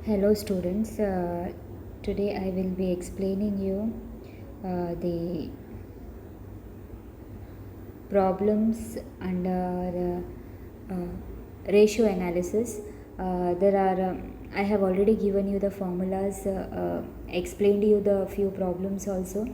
Hello students, today I will be explaining you the problems under ratio analysis. I have already given you the formulas, explained you the few problems also.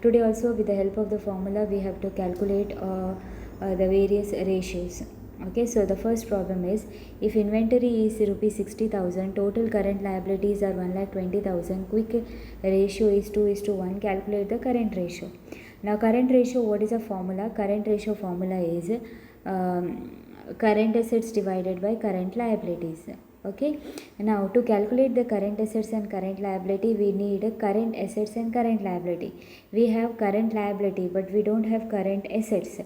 Today also with the help of the formula we have to calculate the various ratios. Okay, so the first problem is, if inventory is rupees 60,000, total current liabilities are 1,20,000, quick ratio is 2 is to 1, calculate the current ratio. Now current ratio, what is a formula? Current ratio formula is current assets divided by current liabilities. Okay, now to calculate the current assets and current liability, we need current assets and current liability. We have current liability but we don't have current assets.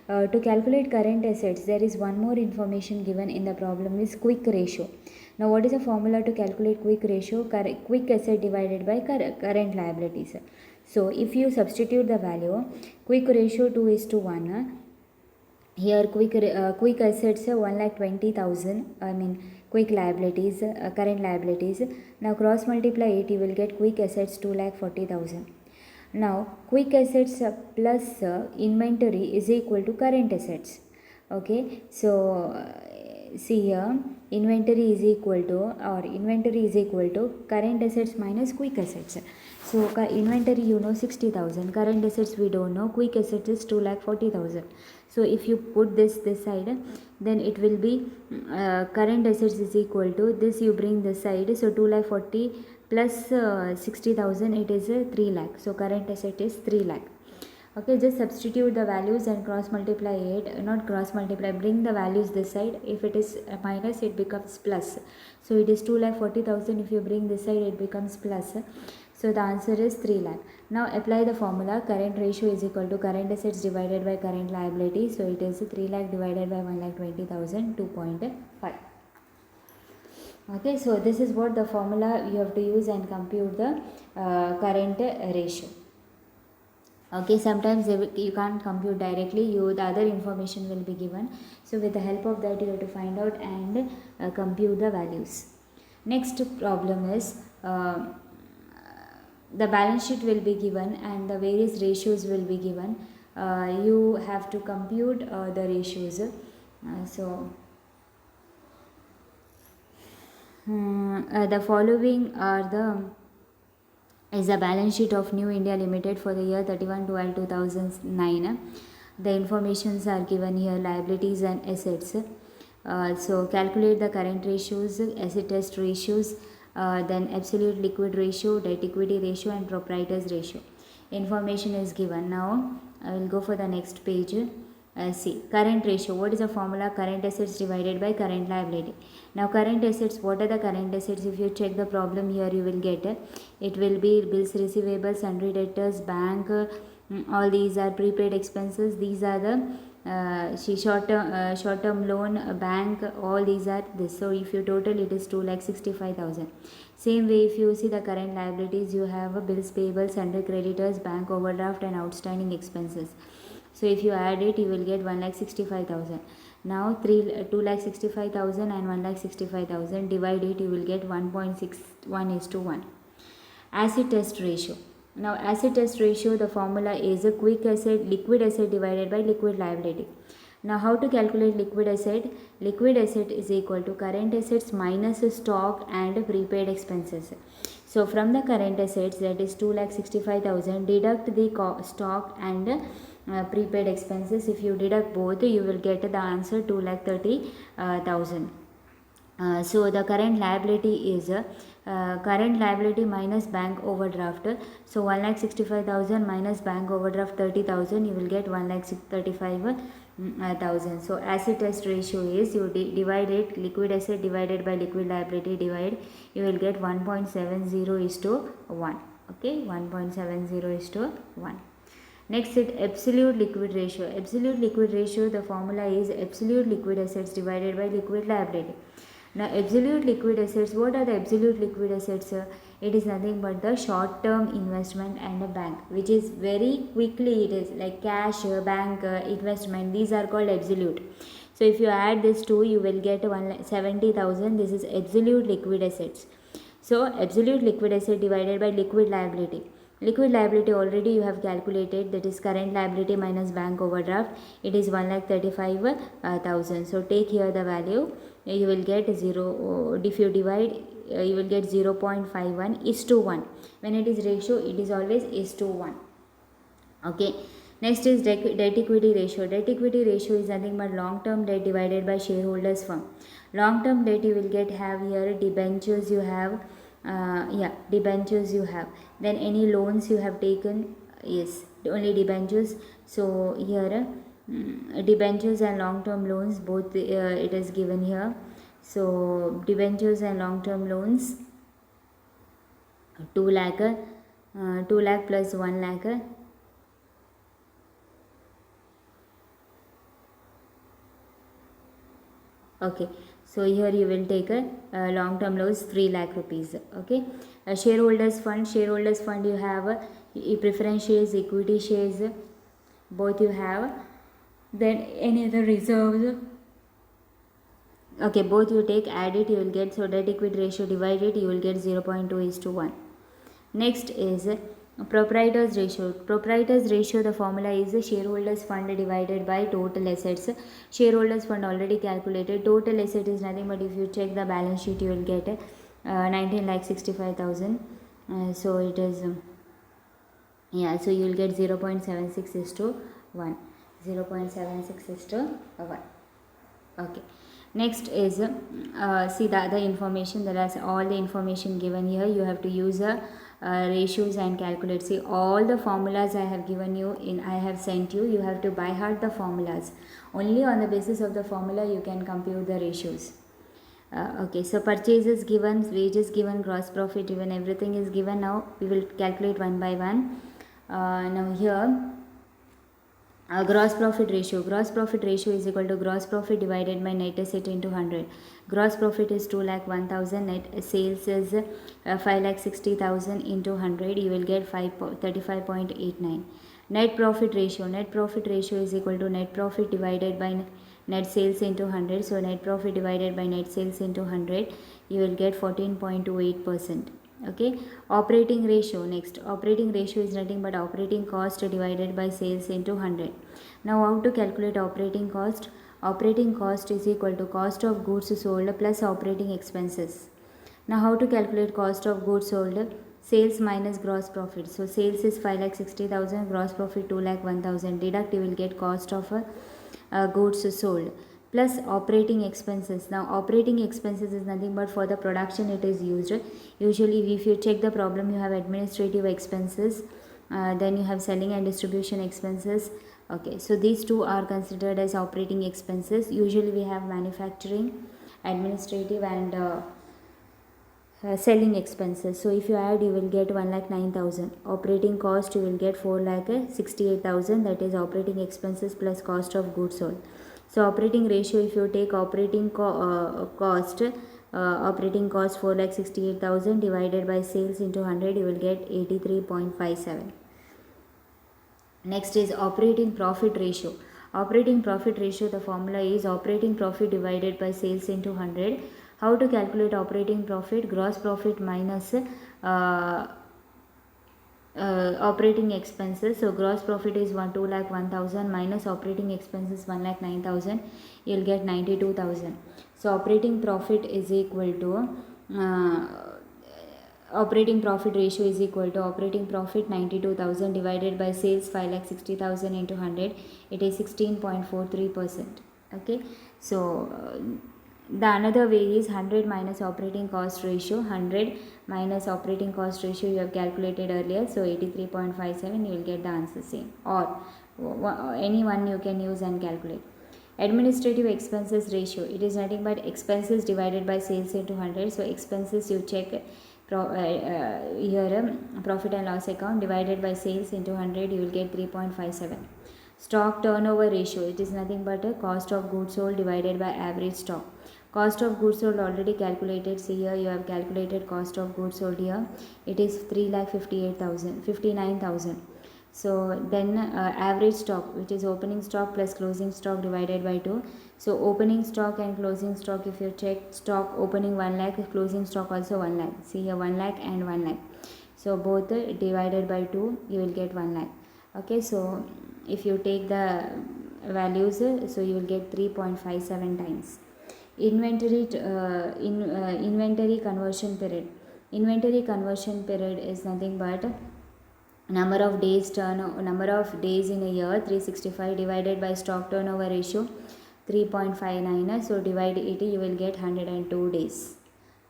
To calculate current assets, there is one more information given in the problem, is quick ratio. Now what is the formula to calculate quick ratio? Quick asset divided by current liabilities. So if you substitute the value, quick ratio 2 is to 1. Here quick assets 1,20,000, I mean quick liabilities, current liabilities. Now cross multiply it, you will get quick assets 2,40,000. Now quick assets plus inventory is equal to current assets. Okay, so see here, inventory is equal to current assets minus quick assets. So inventory you know 60,000, current assets we don't know, quick assets is 2,40,000. So if you put this side, then it will be current assets is equal to this, you bring this side, so 2,40,000 plus 60,000, it is 3 lakh. So current asset is 3 lakh. Okay, just substitute the values and cross multiply it, not cross multiply, bring the values this side. If it is minus, it becomes plus. So it is 2,40,000, if you bring this side, it becomes plus. So the answer is 3 lakh. Now apply the formula, current ratio is equal to current assets divided by current liability. So it is 3 lakh divided by 1,20,000, 2.5. Okay, so this is what the formula you have to use and compute the current ratio. Okay, sometimes you can't compute directly, the other information will be given. So with the help of that, you have to find out and compute the values. Next problem is, the balance sheet will be given and the various ratios will be given. You have to compute the ratios. The following are is the balance sheet of New India Limited for the year 31/12/2009. The informations are given here, liabilities and assets. So calculate the current ratios, asset test ratios, then absolute liquid ratio, debt equity ratio and proprietors ratio. Information is given. Now I will go for the next page. See, current ratio, what is the formula? Current assets divided by current liability. Now current assets, what are the current assets? If you check the problem here, you will get it will be bills receivable, sundry debtors, bank, all these are prepaid expenses. These are the short-term loan, bank, all these are this. So if you total, it is 2,65,000. Same way, if you see the current liabilities, you have bills payable, sundry creditors, bank overdraft and outstanding expenses. So if you add it, you will get 1,65,000. Now 2,65,000 and 1,65,000, divide it, you will get 1.61 is to 1. Acid test ratio. Now acid test ratio, the formula is a quick asset, liquid asset divided by liquid liability. Now how to calculate liquid asset? Liquid asset is equal to current assets minus stock and prepaid expenses. So from the current assets, that is 2,65,000, deduct the stock and prepaid expenses. If you deduct both, you will get the answer 2,30,000. So the current liability is current liability minus bank overdraft. So 1,65,000 minus bank overdraft 30,000, you will get 1,35,000. So asset test ratio is, you divide it, liquid asset divided by liquid liability, divide, you will get 1.70 is to 1. Okay, 1.70 is to 1. Next is absolute liquid ratio. Absolute liquid ratio, the formula is absolute liquid assets divided by liquid liability. Now absolute liquid assets, what are the absolute liquid assets? It is nothing but the short term investment and a bank, which is very quickly, it is like cash, bank, investment, these are called absolute. So if you add this two, you will get 170,000. This is absolute liquid assets. So absolute liquid asset divided by liquid liability. Liquid liability already you have calculated, that is current liability minus bank overdraft. It is 1,35,000. So take here the value. You will get 0. If you divide, you will get 0.51 is to 1. When it is ratio, it is always is to 1. Okay. Next is debt equity ratio. Debt equity ratio is nothing but long term debt divided by shareholders fund. Long term debt you will get have here debentures you have, debentures you have. Then any loans you have taken, yes, only debentures. So here debentures and long term loans both it is given here. So debentures and long term loans 2 lakh, 2 lakh plus 1 lakh. Okay, so here you will take a long term loans 3 lakh rupees. Okay, shareholders fund you have preference shares, equity shares, both you have. Then any other reserves, okay, both you take, add it, you will get. So debt equity ratio divided, you will get 0.2 is to 1. Next is proprietors ratio. Proprietors ratio, the formula is shareholders fund divided by total assets. Shareholders fund already calculated. Total asset is nothing but if you check the balance sheet, you will get 19,65,000. So it is so you will get 0.76 is to 1. 0.76 is to 1. Okay. Next is see the other information. There is all the information given here. You have to use ratios and calculate. See all the formulas I have given you I have sent you. You have to by heart the formulas. Only on the basis of the formula you can compute the ratios. Okay, so purchases given, wages given, gross profit given, everything is given. Now we will calculate one by one. Now here gross profit ratio. Gross profit ratio is equal to gross profit divided by net asset into 100. Gross profit is 2,01,000. Net sales is 5,60,000 into 100. You will get 35.89. Net profit ratio. Net profit ratio is equal to net profit divided by net sales into 100. So net profit divided by net sales into 100. You will get 14.28%. Okay, operating ratio. Next, operating ratio is nothing but operating cost divided by sales into 100. Now how to calculate operating cost? Operating cost is equal to cost of goods sold plus operating expenses. Now how to calculate cost of goods sold? Sales minus gross profit. So sales is 5,60,000, gross profit 2,01,000. Deduct, you will get cost of goods sold plus operating expenses. Now operating expenses is nothing but for the production it is used. Usually if you check the problem, you have administrative expenses, then you have selling and distribution expenses. Okay, so these two are considered as operating expenses. Usually we have manufacturing, administrative and selling expenses. So if you add, you will get 1,09,000. Operating cost you will get 4,68,000. That is operating expenses plus cost of goods sold. So operating ratio, if you take operating cost 4,68,000 divided by sales into 100, you will get 83.57. Next is operating profit ratio. Operating profit ratio, the formula is operating profit divided by sales into 100. How to calculate operating profit? Gross profit minus operating expenses. So gross profit is 2,01,000 minus operating expenses 1,09,000. You will get 92,000. So operating profit is equal to operating profit ratio is equal to operating profit 92,000 divided by sales 5,60,000 into 100. It is 16.43%. Okay, so the another way is 100 minus operating cost ratio. 100 minus operating cost ratio you have calculated earlier. So 83.57, you will get the answer same, or any one you can use and calculate. Administrative expenses ratio. It is nothing but expenses divided by sales into 100. So expenses you check here profit and loss account divided by sales into 100, you will get 3.57. Stock turnover ratio. It is nothing but a cost of goods sold divided by average stock. Cost of goods sold already calculated. See here you have calculated cost of goods sold here. It is 3,58,000, 59,000. So then average stock, which is opening stock plus closing stock divided by 2. So opening stock and closing stock, if you check stock opening 1 lakh, closing stock also 1 lakh. See here 1 lakh and 1 lakh. So both divided by 2, you will get 1 lakh. Okay, so if you take the values, so you will get 3.57 times. Inventory conversion period. Inventory conversion period is nothing but number of days in a year, 365, divided by stock turnover ratio 3.59. So divide it, you will get 102 days.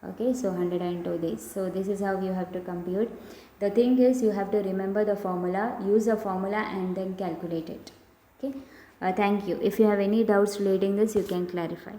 Okay, so 102 days. So this is how you have to compute. The thing is, you have to remember the formula, use the formula and then calculate it. Okay, thank you. If you have any doubts relating this, you can clarify.